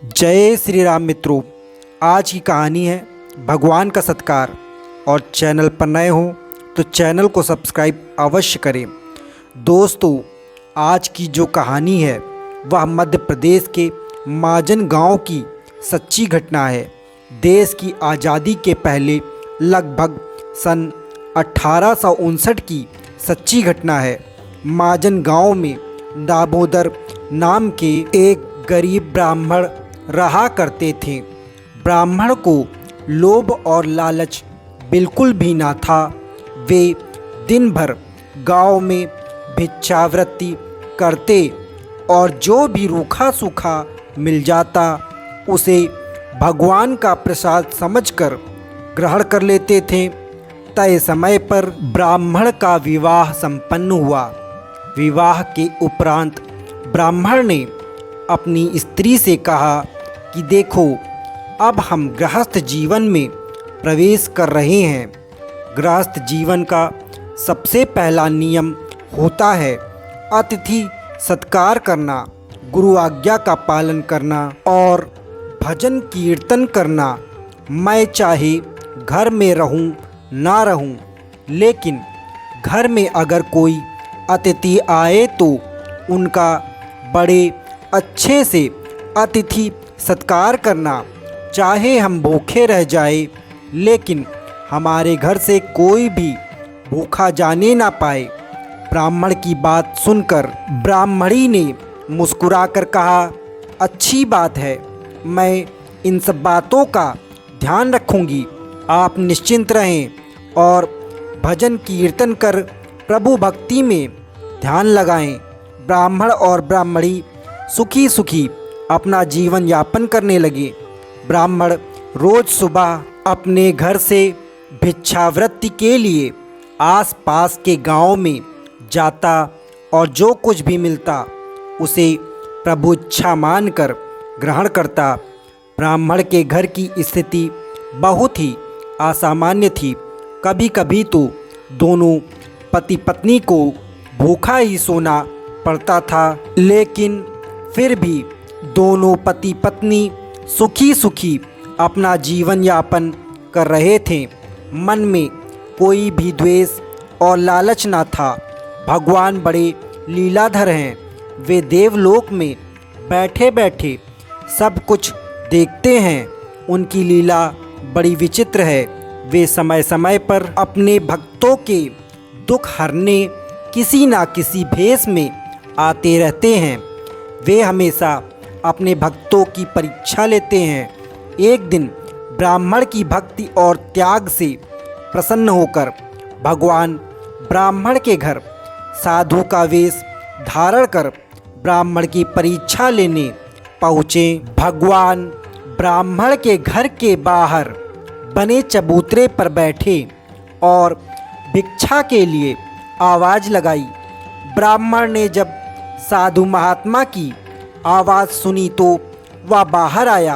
जय श्री राम मित्रों। आज की कहानी है भगवान का सत्कार। और चैनल पर नए हो तो चैनल को सब्सक्राइब अवश्य करें। दोस्तों, आज की जो कहानी है वह मध्य प्रदेश के माजन गांव की सच्ची घटना है। देश की आज़ादी के पहले लगभग सन 1859 की सच्ची घटना है। माजन गांव में दामोदर नाम के एक गरीब ब्राह्मण रहा करते थे। ब्राह्मण को लोभ और लालच बिल्कुल भी ना था। वे दिन भर गांव में भिक्षावृत्ति करते और जो भी रूखा सूखा मिल जाता उसे भगवान का प्रसाद समझकर ग्रहण कर लेते थे। तय समय पर ब्राह्मण का विवाह संपन्न हुआ। विवाह के उपरांत ब्राह्मण ने अपनी स्त्री से कहा कि देखो, अब हम गृहस्थ जीवन में प्रवेश कर रहे हैं। गृहस्थ जीवन का सबसे पहला नियम होता है अतिथि सत्कार करना, गुरु आज्ञा का पालन करना और भजन कीर्तन करना। मैं चाहे घर में रहूं ना रहूं, लेकिन घर में अगर कोई अतिथि आए तो उनका बड़े अच्छे से अतिथि सत्कार करना। चाहे हम भूखे रह जाए, लेकिन हमारे घर से कोई भी भूखा जाने ना पाए। ब्राह्मण की बात सुनकर ब्राह्मणी ने मुस्कुराकर कहा, अच्छी बात है, मैं इन सब बातों का ध्यान रखूंगी। आप निश्चिंत रहें और भजन कीर्तन कर प्रभु भक्ति में ध्यान लगाएं। ब्राह्मण और ब्राह्मणी सुखी सुखी अपना जीवन यापन करने लगे। ब्राह्मण रोज सुबह अपने घर से भिक्षावृत्ति के लिए आसपास के गांव में जाता और जो कुछ भी मिलता उसे प्रभु इच्छा मानकर ग्रहण करता। ब्राह्मण के घर की स्थिति बहुत ही असामान्य थी। कभी कभी तो दोनों पति पत्नी को भूखा ही सोना पड़ता था, लेकिन फिर भी दोनों पति पत्नी सुखी सुखी अपना जीवन यापन कर रहे थे। मन में कोई भी द्वेष और लालच ना था। भगवान बड़े लीलाधर हैं। वे देवलोक में बैठे बैठे सब कुछ देखते हैं। उनकी लीला बड़ी विचित्र है। वे समय समय पर अपने भक्तों के दुख हरने किसी ना किसी भेष में आते रहते हैं। वे हमेशा अपने भक्तों की परीक्षा लेते हैं। एक दिन ब्राह्मण की भक्ति और त्याग से प्रसन्न होकर भगवान ब्राह्मण के घर साधु का वेश धारण कर ब्राह्मण की परीक्षा लेने पहुँचे। भगवान ब्राह्मण के घर के बाहर बने चबूतरे पर बैठे और भिक्षा के लिए आवाज़ लगाई। ब्राह्मण ने जब साधु महात्मा की आवाज़ सुनी तो वह बाहर आया।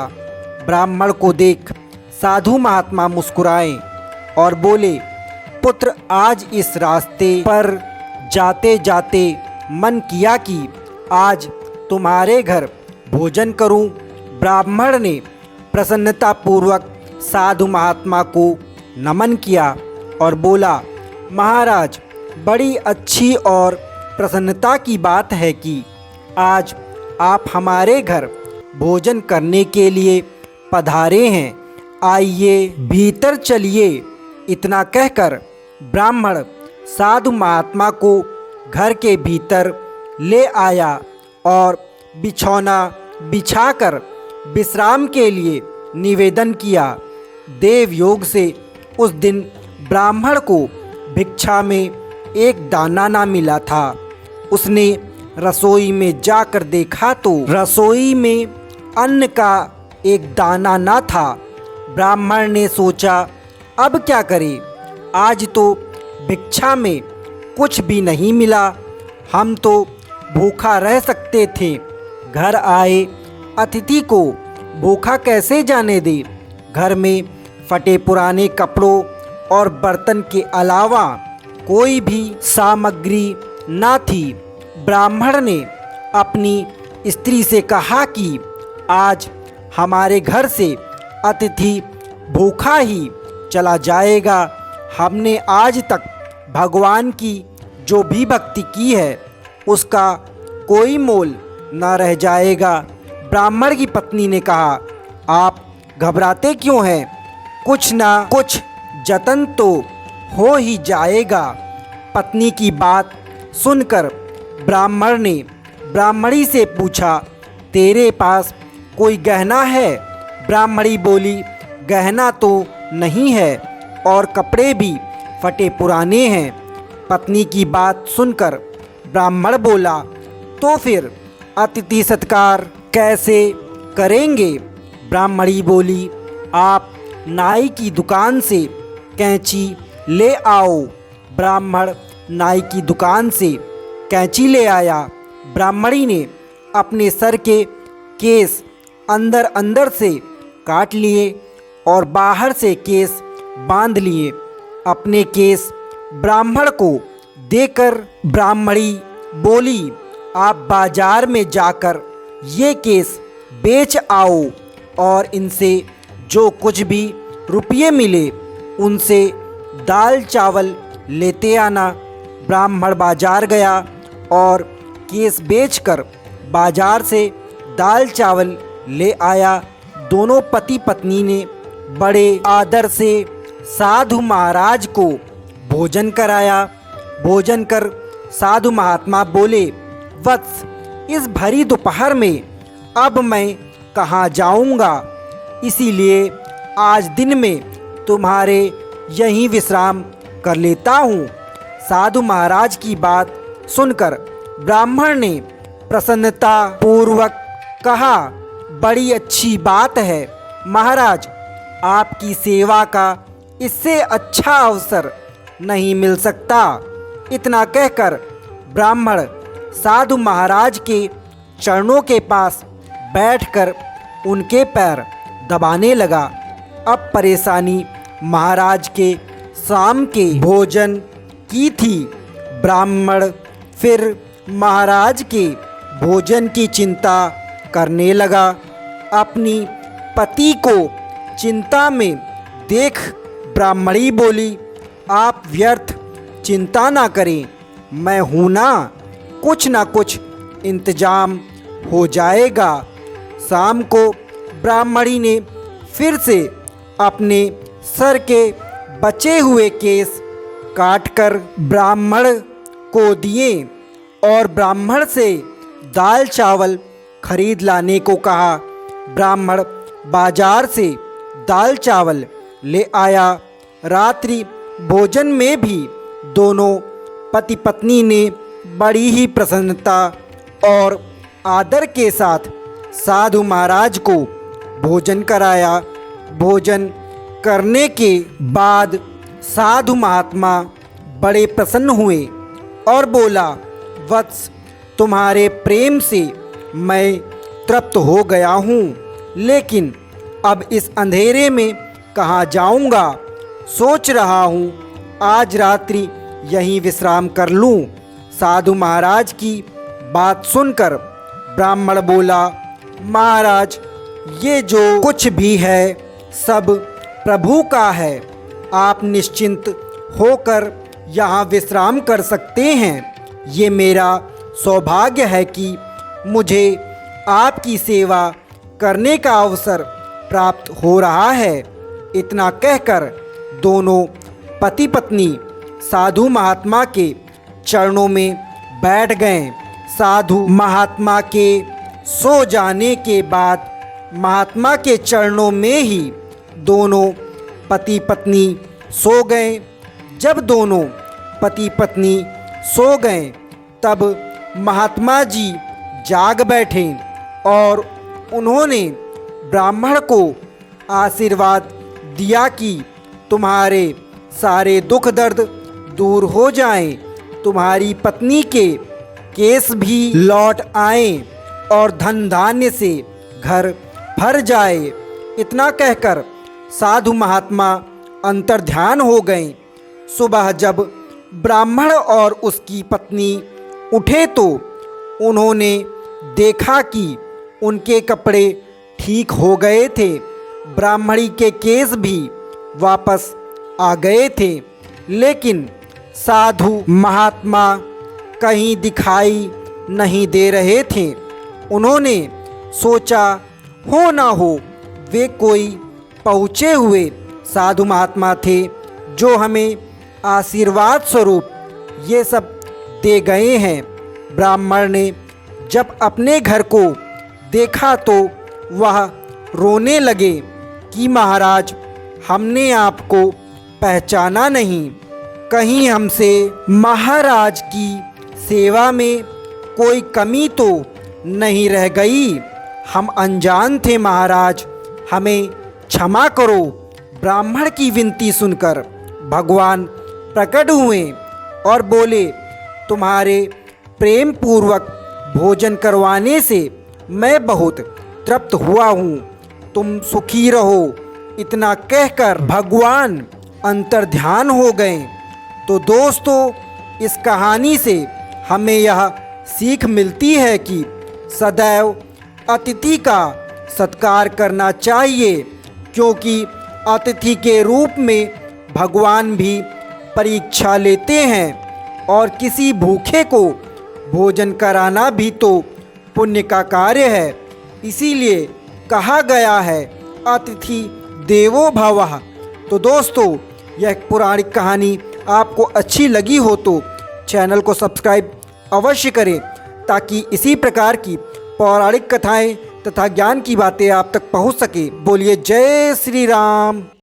ब्राह्मण को देख साधु महात्मा मुस्कुराए और बोले, पुत्र, आज इस रास्ते पर जाते जाते मन किया कि आज तुम्हारे घर भोजन करूं। ब्राह्मण ने प्रसन्नतापूर्वक साधु महात्मा को नमन किया और बोला, महाराज, बड़ी अच्छी और प्रसन्नता की बात है कि आज आप हमारे घर भोजन करने के लिए पधारे हैं। आइए भीतर चलिए। इतना कहकर ब्राह्मण साधु महात्मा को घर के भीतर ले आया और बिछौना बिछाकर विश्राम के लिए निवेदन किया। देव योग से उस दिन ब्राह्मण को भिक्षा में एक दाना ना मिला था। उसने रसोई में जाकर देखा तो रसोई में अन्न का एक दाना ना था। ब्राह्मण ने सोचा, अब क्या करे, आज तो भिक्षा में कुछ भी नहीं मिला। हम तो भूखा रह सकते थे। घर आए अतिथि को भूखा कैसे जाने दे। घर में फटे पुराने कपड़ों और बर्तन के अलावा कोई भी सामग्री ना थी। ब्राह्मण ने अपनी स्त्री से कहा कि आज हमारे घर से अतिथि भूखा ही चला जाएगा। हमने आज तक भगवान की जो भी भक्ति की है उसका कोई मोल न रह जाएगा। ब्राह्मण की पत्नी ने कहा, आप घबराते क्यों हैं? कुछ ना कुछ जतन तो हो ही जाएगा। पत्नी की बात सुनकर ब्राह्मण ने ब्राह्मणी से पूछा, तेरे पास कोई गहना है? ब्राह्मणी बोली, गहना तो नहीं है और कपड़े भी फटे पुराने हैं। पत्नी की बात सुनकर ब्राह्मण बोला, तो फिर अतिथि सत्कार कैसे करेंगे? ब्राह्मणी बोली, आप नाई की दुकान से कैंची ले आओ। ब्राह्मण नाई की दुकान से कैंची ले आया। ब्राह्मणी ने अपने सर के केस अंदर अंदर से काट लिए और बाहर से केस बांध लिए। अपने केस ब्राह्मण को देकर ब्राह्मणी बोली, आप बाजार में जाकर ये केस बेच आओ और इनसे जो कुछ भी रुपये मिले उनसे दाल चावल लेते आना। ब्राह्मण बाजार गया और केस बेचकर बाजार से दाल चावल ले आया। दोनों पति पत्नी ने बड़े आदर से साधु महाराज को भोजन कराया। भोजन कर साधु महात्मा बोले, वत्स, इस भरी दोपहर में अब मैं कहाँ जाऊँगा, इसीलिए आज दिन में तुम्हारे यहीं विश्राम कर लेता हूँ। साधु महाराज की बात सुनकर ब्राह्मण ने प्रसन्नता पूर्वक कहा, बड़ी अच्छी बात है महाराज, आपकी सेवा का इससे अच्छा अवसर नहीं मिल सकता। इतना कहकर ब्राह्मण साधु महाराज के चरणों के पास बैठकर उनके पैर दबाने लगा। अब परेशानी महाराज के शाम के भोजन की थी। ब्राह्मण फिर महाराज के भोजन की चिंता करने लगा। अपनी पति को चिंता में देख ब्राह्मणी बोली, आप व्यर्थ चिंता ना करें, मैं हूँ ना कुछ इंतजाम हो जाएगा। शाम को ब्राह्मणी ने फिर से अपने सर के बचे हुए केस काटकर ब्राह्मण को दिए और ब्राह्मण से दाल चावल खरीद लाने को कहा। ब्राह्मण बाजार से दाल चावल ले आया। रात्रि भोजन में भी दोनों पति पत्नी ने बड़ी ही प्रसन्नता और आदर के साथ साधु महाराज को भोजन कराया। भोजन करने के बाद साधु महात्मा बड़े प्रसन्न हुए और बोला, वत्स, तुम्हारे प्रेम से मैं तृप्त हो गया हूँ, लेकिन अब इस अंधेरे में कहाँ जाऊँगा? सोच रहा हूँ आज रात्रि यहीं विश्राम कर लूँ। साधु महाराज की बात सुनकर ब्राह्मण बोला, महाराज, ये जो कुछ भी है सब प्रभु का है। आप निश्चिंत होकर यहाँ विश्राम कर सकते हैं। ये मेरा सौभाग्य है कि मुझे आपकी सेवा करने का अवसर प्राप्त हो रहा है। इतना कहकर दोनों पति पत्नी साधु महात्मा के चरणों में बैठ गए। साधु महात्मा के सो जाने के बाद महात्मा के चरणों में ही दोनों पति पत्नी सो गए। जब दोनों पति पत्नी सो गए तब महात्मा जी जाग बैठे और उन्होंने ब्राह्मण को आशीर्वाद दिया कि तुम्हारे सारे दुख दर्द दूर हो जाएं, तुम्हारी पत्नी के केस भी लौट आएं और धन धान्य से घर भर जाए। इतना कहकर साधु महात्मा अंतर्ध्यान हो गए। सुबह जब ब्राह्मण और उसकी पत्नी उठे तो उन्होंने देखा कि उनके कपड़े ठीक हो गए थे। ब्राह्मणी के केस भी वापस आ गए थे, लेकिन साधु महात्मा कहीं दिखाई नहीं दे रहे थे। उन्होंने सोचा हो ना हो वे कोई पहुँचे हुए साधु महात्मा थे जो हमें आशीर्वाद स्वरूप ये सब दे गए हैं। ब्राह्मण ने जब अपने घर को देखा तो वह रोने लगे कि महाराज, हमने आपको पहचाना नहीं, कहीं हमसे महाराज की सेवा में कोई कमी तो नहीं रह गई। हम अनजान थे महाराज, हमें क्षमा करो। ब्राह्मण की विनती सुनकर भगवान प्रकट हुए और बोले, तुम्हारे प्रेम पूर्वक भोजन करवाने से मैं बहुत तृप्त हुआ हूँ, तुम सुखी रहो। इतना कहकर भगवान अंतर्ध्यान हो गए। तो दोस्तों, इस कहानी से हमें यह सीख मिलती है कि सदैव अतिथि का सत्कार करना चाहिए, क्योंकि अतिथि के रूप में भगवान भी परीक्षा लेते हैं और किसी भूखे को भोजन कराना भी तो पुण्य का कार्य है। इसीलिए कहा गया है अतिथि देवो भवः। तो दोस्तों, यह पौराणिक कहानी आपको अच्छी लगी हो तो चैनल को सब्सक्राइब अवश्य करें, ताकि इसी प्रकार की पौराणिक कथाएं तथा ज्ञान की बातें आप तक पहुंच सके। बोलिए जय श्री राम।